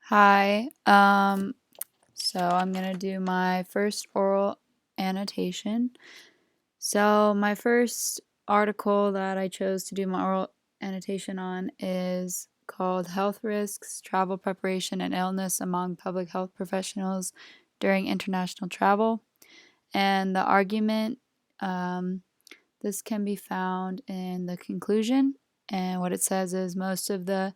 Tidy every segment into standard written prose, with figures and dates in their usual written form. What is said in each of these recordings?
Hi. So I'm gonna do my first oral annotation. So my first article that I chose to do my oral annotation on is called Health Risks, Travel Preparation, and Illness Among Public Health Professionals During International Travel. And the argument, um, this can be found in the conclusion. And what it says is most of the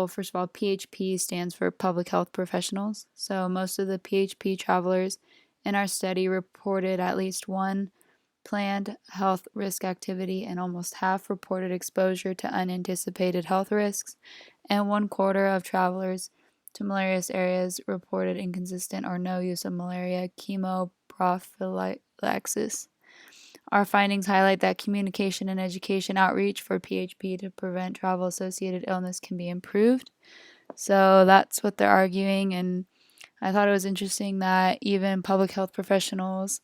first of all, PHP stands for Public Health Professionals. So most of the PHP travelers in our study reported at least one planned health risk activity, and almost half reported exposure to unanticipated health risks, and 1/4 of travelers to malarious areas reported inconsistent or no use of malaria chemoprophylaxis. Our findings highlight that communication and education outreach for PHP to prevent travel associated illness can be improved. So that's what they're arguing. And I thought it was interesting that even public health professionals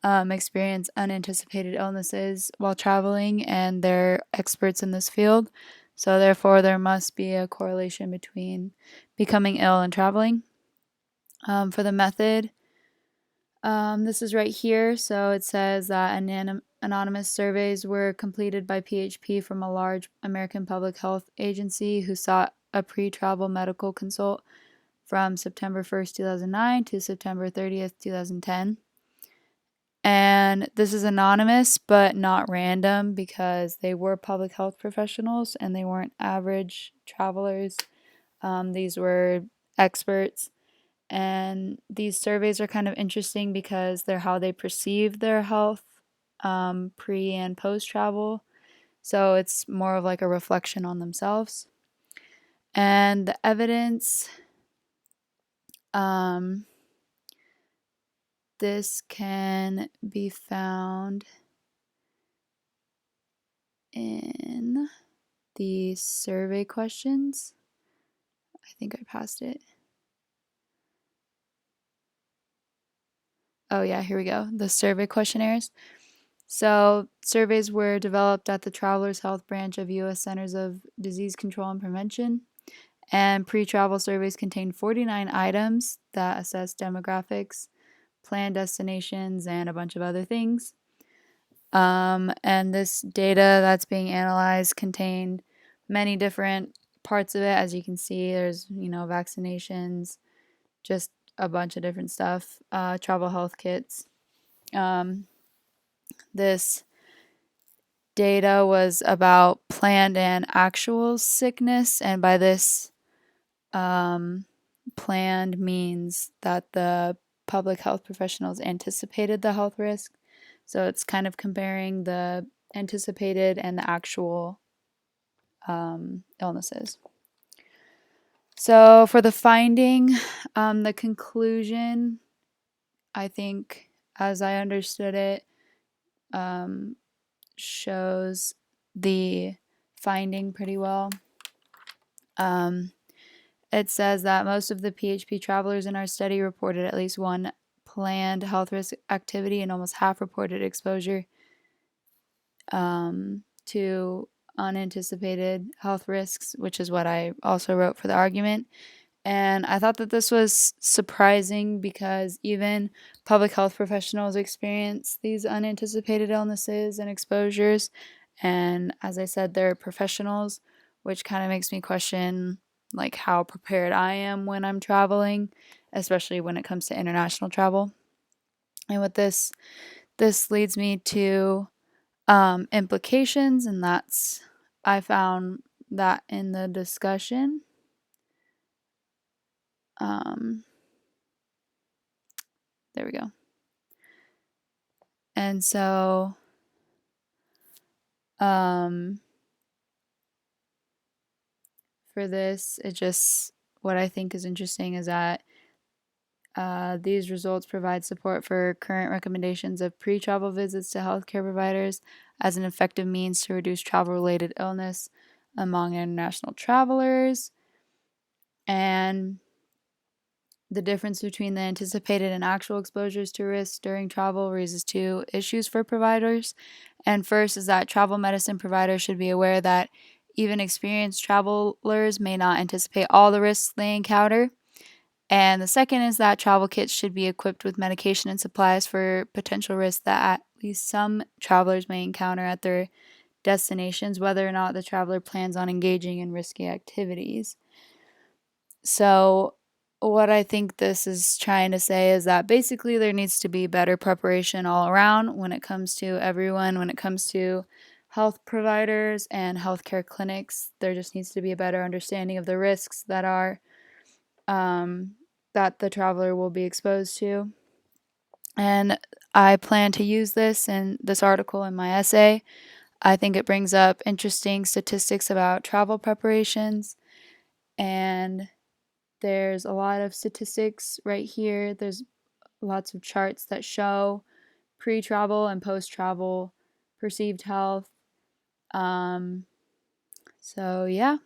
experience unanticipated illnesses while traveling, and they're experts in this field. So, therefore, there must be a correlation between becoming ill and traveling. For the method, this is right here. So it says that anonymous surveys were completed by PHP from a large American public health agency who sought a pre-travel medical consult from September 1st, 2009 to September 30th, 2010. And this is anonymous but not random because they were public health professionals and they weren't average travelers. These were experts. And these surveys are kind of interesting because they're how they perceive their health pre and post travel. So it's more of like a reflection on themselves. And the evidence, um, this can be found in the survey questions. I think I passed it. Oh, yeah, here we go. The survey questionnaires. So, surveys were developed at the Travelers Health Branch of U.S. Centers of Disease Control and Prevention, and pre travel surveys contained 49 items that assess demographics, planned destinations, and a bunch of other things. And this data that's being analyzed contained many different parts of it. As you can see, there's, vaccinations, just a bunch of different stuff, travel health kits. This data was about planned and actual sickness, and by this, planned means that the public health professionals anticipated the health risk. So it's kind of comparing the anticipated and the actual illnesses. So for the finding, the conclusion, I think, as I understood it, shows the finding pretty well. It says that most of the PHP travelers in our study reported at least one planned health risk activity, and almost half reported exposure to unanticipated health risks, which is what I also wrote for the argument. And I thought that this was surprising because even public health professionals experience these unanticipated illnesses and exposures. And as I said, they're professionals, which kind of makes me question like how prepared I am when I'm traveling, especially when it comes to international travel. And with this leads me to implications, and I found that in the discussion. There we go. And so, for this, what I think is interesting is that these results provide support for current recommendations of pre-travel visits to healthcare providers as an effective means to reduce travel-related illness among international travelers. And the difference between the anticipated and actual exposures to risks during travel raises two issues for providers. And first is that travel medicine providers should be aware that even experienced travelers may not anticipate all the risks they encounter. And the second is that travel kits should be equipped with medication and supplies for potential risks that at least some travelers may encounter at their destinations, whether or not the traveler plans on engaging in risky activities. So, what I think this is trying to say is that basically there needs to be better preparation all around when it comes to everyone, when it comes to health providers and healthcare clinics. There just needs to be a better understanding of the risks that are that the traveler will be exposed to. And I plan to use this in this article in my essay. I think it brings up interesting statistics about travel preparations, and there's a lot of statistics right here. There's lots of charts that show pre-travel and post-travel perceived health. So yeah.